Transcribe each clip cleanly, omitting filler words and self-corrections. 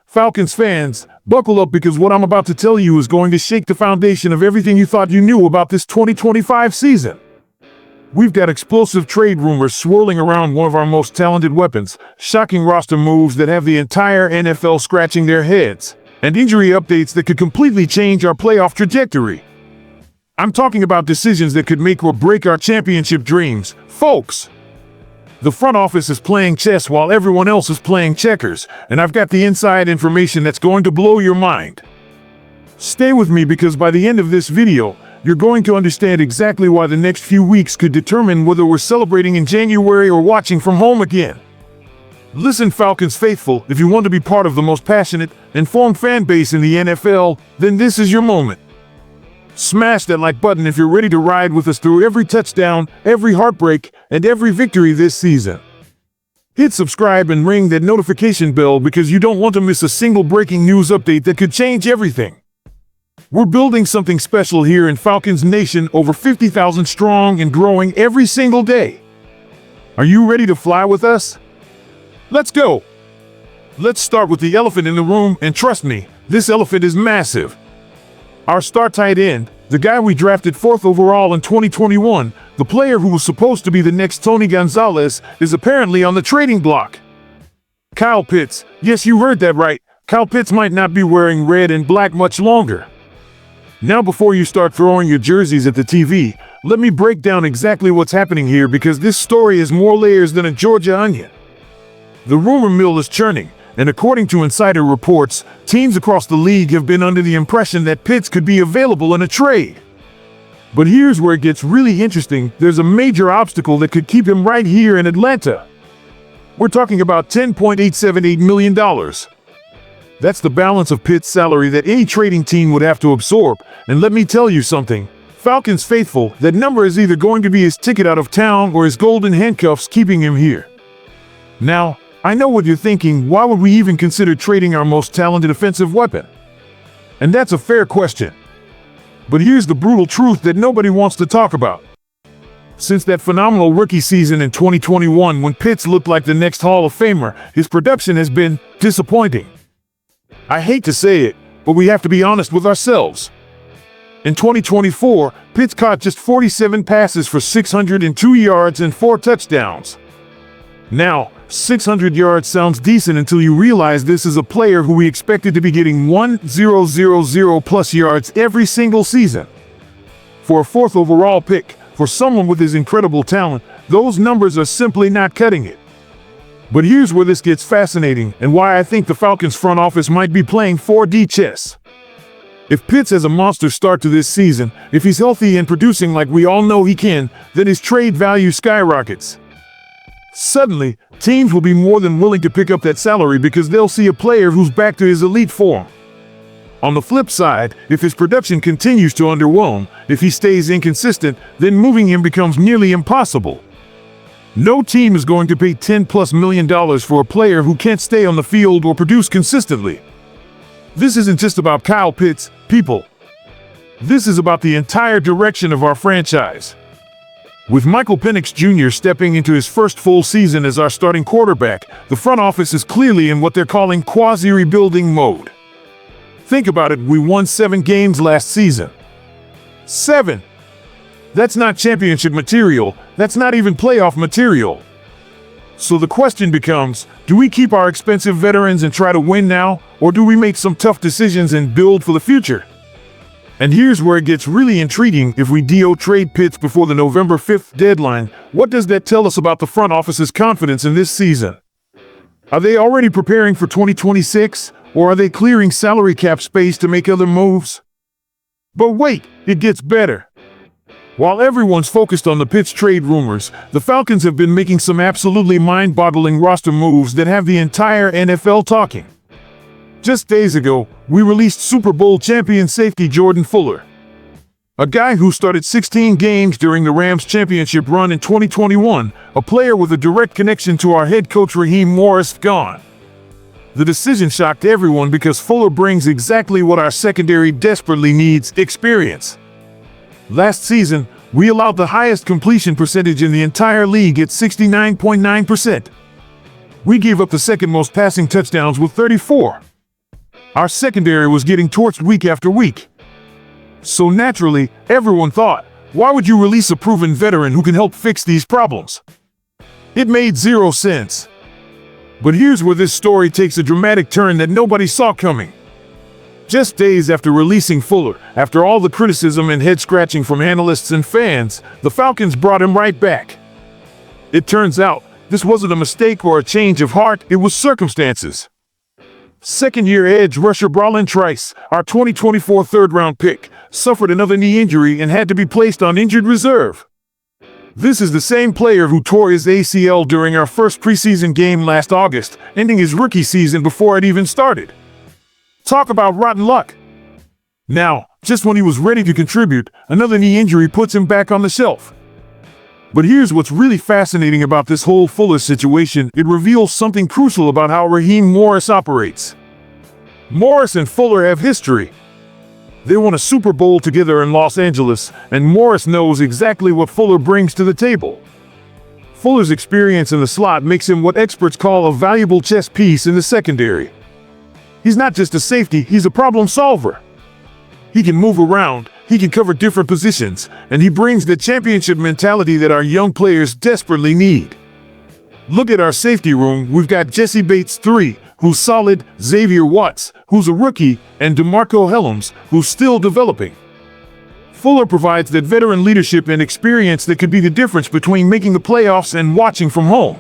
Falcons fans, buckle up because what I'm about to tell you is going to shake the foundation of everything you thought you knew about this 2025 season. We've got explosive trade rumors swirling around one of our most talented weapons, shocking roster moves that have the entire NFL scratching their heads, and injury updates that could completely change our playoff trajectory. I'm talking about decisions that could make or break our championship dreams, folks. The front office is playing chess while everyone else is playing checkers, and I've got the inside information that's going to blow your mind. Stay with me because by the end of this video, you're going to understand exactly why the next few weeks could determine whether we're celebrating in January or watching from home again. Listen, Falcons faithful, if you want to be part of the most passionate, informed fan base in the NFL, then this is your moment. Smash that like button if you're ready to ride with us through every touchdown, every heartbreak, and every victory this season. Hit subscribe and ring that notification bell because you don't want to miss a single breaking news update that could change everything. We're building something special here in Falcons Nation, over 50,000 strong and growing every single day. Are you ready to fly with us? Let's go! Let's start with the elephant in the room, and trust me, this elephant is massive. Our star tight end, the guy we drafted 4th overall in 2021, the player who was supposed to be the next Tony Gonzalez, is apparently on the trading block. Kyle Pitts, yes, you heard that right. Kyle Pitts might not be wearing red and black much longer. Now before you start throwing your jerseys at the TV, let me break down exactly what's happening here because this story is more layers than a Georgia onion. The rumor mill is churning, and according to insider reports, teams across the league have been under the impression that Pitts could be available in a trade. But here's where it gets really interesting. There's a major obstacle that could keep him right here in Atlanta. We're talking about $10.878 million. That's the balance of Pitts' salary that any trading team would have to absorb. And let me tell you something, Falcons faithful, that number is either going to be his ticket out of town or his golden handcuffs keeping him here. Now, I know what you're thinking, why would we even consider trading our most talented offensive weapon? And that's a fair question. But here's the brutal truth that nobody wants to talk about. Since that phenomenal rookie season in 2021 when Pitts looked like the next Hall of Famer, his production has been disappointing. I hate to say it, but we have to be honest with ourselves. In 2024, Pitts caught just 47 passes for 602 yards and 4 touchdowns. Now, 600 yards sounds decent until you realize this is a player who we expected to be getting 1,000 plus yards every single season. For a 4th overall pick, for someone with his incredible talent, those numbers are simply not cutting it. But here's where this gets fascinating and why I think the Falcons front office might be playing 4D chess. If Pitts has a monster start to this season, if he's healthy and producing like we all know he can, then his trade value skyrockets. Suddenly, teams will be more than willing to pick up that salary because they'll see a player who's back to his elite form. On the flip side, if his production continues to underwhelm, if he stays inconsistent, then moving him becomes nearly impossible. No team is going to pay $10+ million for a player who can't stay on the field or produce consistently. This isn't just about Kyle Pitts, people. This is about the entire direction of our franchise. With Michael Penix Jr. stepping into his first full season as our starting quarterback, the front office is clearly in what they're calling quasi-rebuilding mode. Think about it, we won 7 games last season. 7! That's not championship material, that's not even playoff material. So the question becomes, do we keep our expensive veterans and try to win now, or do we make some tough decisions and build for the future? And here's where it gets really intriguing. If we trade Pitts before the November 5th deadline, what does that tell us about the front office's confidence in this season? Are they already preparing for 2026, or are they clearing salary cap space to make other moves? But wait, it gets better. While everyone's focused on the Pitts trade rumors, the Falcons have been making some absolutely mind-boggling roster moves that have the entire NFL talking. Just days ago, we released Super Bowl champion safety Jordan Fuller. A guy who started 16 games during the Rams championship run in 2021, a player with a direct connection to our head coach Raheem Morris gone. The decision shocked everyone because Fuller brings exactly what our secondary desperately needs: experience. Last season, we allowed the highest completion percentage in the entire league at 69.9%. We gave up the second most passing touchdowns with 34. Our secondary was getting torched week after week. So naturally, everyone thought, why would you release a proven veteran who can help fix these problems? It made zero sense. But here's where this story takes a dramatic turn that nobody saw coming. Just days after releasing Fuller, after all the criticism and head-scratching from analysts and fans, the Falcons brought him right back. It turns out, this wasn't a mistake or a change of heart, it was circumstances. Second-year edge rusher Bralin Trice, our 2024 third-round pick, suffered another knee injury and had to be placed on injured reserve. This is the same player who tore his ACL during our first preseason game last August, ending his rookie season before it even started. Talk about rotten luck. Now, just when he was ready to contribute, another knee injury puts him back on the shelf. But here's what's really fascinating about this whole Fuller situation. It reveals something crucial about how Raheem Morris operates. Morris and Fuller have history. They won a Super Bowl together in Los Angeles, and Morris knows exactly what Fuller brings to the table. Fuller's experience in the slot makes him what experts call a valuable chess piece in the secondary. He's not just a safety, he's a problem solver. He can move around, he can cover different positions, and he brings the championship mentality that our young players desperately need. Look at our safety room. We've got Jesse Bates III, who's solid, Xavier Watts, who's a rookie, and DeMarco Hellams, who's still developing. Fuller provides that veteran leadership and experience that could be the difference between making the playoffs and watching from home.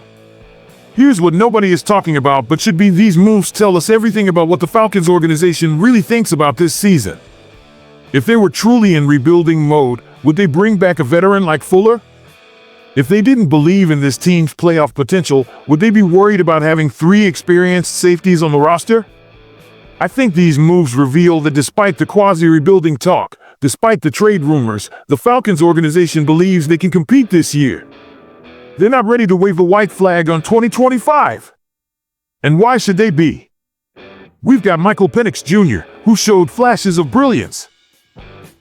Here's what nobody is talking about, but should be: these moves tell us everything about what the Falcons organization really thinks about this season. If they were truly in rebuilding mode, would they bring back a veteran like Fuller? If they didn't believe in this team's playoff potential, would they be worried about having 3 experienced safeties on the roster? I think these moves reveal that despite the quasi-rebuilding talk, despite the trade rumors, the Falcons organization believes they can compete this year. They're not ready to wave the white flag on 2025. And why should they be? We've got Michael Penix Jr., who showed flashes of brilliance.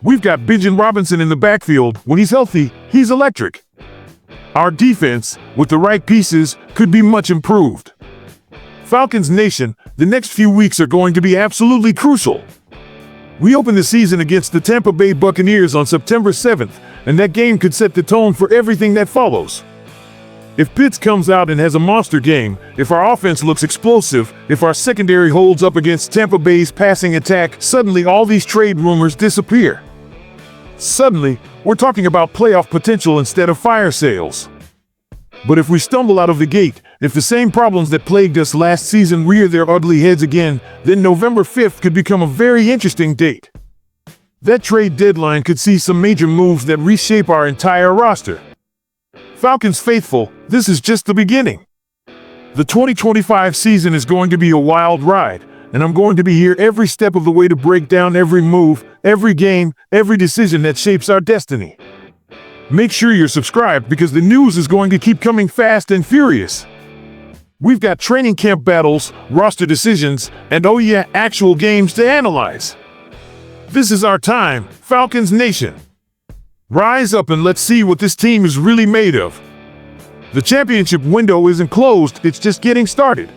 We've got Bijan Robinson in the backfield. When he's healthy, he's electric. Our defense, with the right pieces, could be much improved. Falcons Nation, the next few weeks are going to be absolutely crucial. We open the season against the Tampa Bay Buccaneers on September 7th, and that game could set the tone for everything that follows. If Pitts comes out and has a monster game, if our offense looks explosive, if our secondary holds up against Tampa Bay's passing attack, suddenly all these trade rumors disappear. Suddenly, we're talking about playoff potential instead of fire sales. But if we stumble out of the gate, if the same problems that plagued us last season rear their ugly heads again, then November 5th could become a very interesting date. That trade deadline could see some major moves that reshape our entire roster. Falcons faithful, this is just the beginning. The 2025 season is going to be a wild ride, and I'm going to be here every step of the way to break down every move, every game, every decision that shapes our destiny. Make sure you're subscribed because the news is going to keep coming fast and furious. We've got training camp battles, roster decisions, and oh yeah, actual games to analyze. This is our time, Falcons Nation. Rise up and let's see what this team is really made of. The championship window isn't closed, it's just getting started.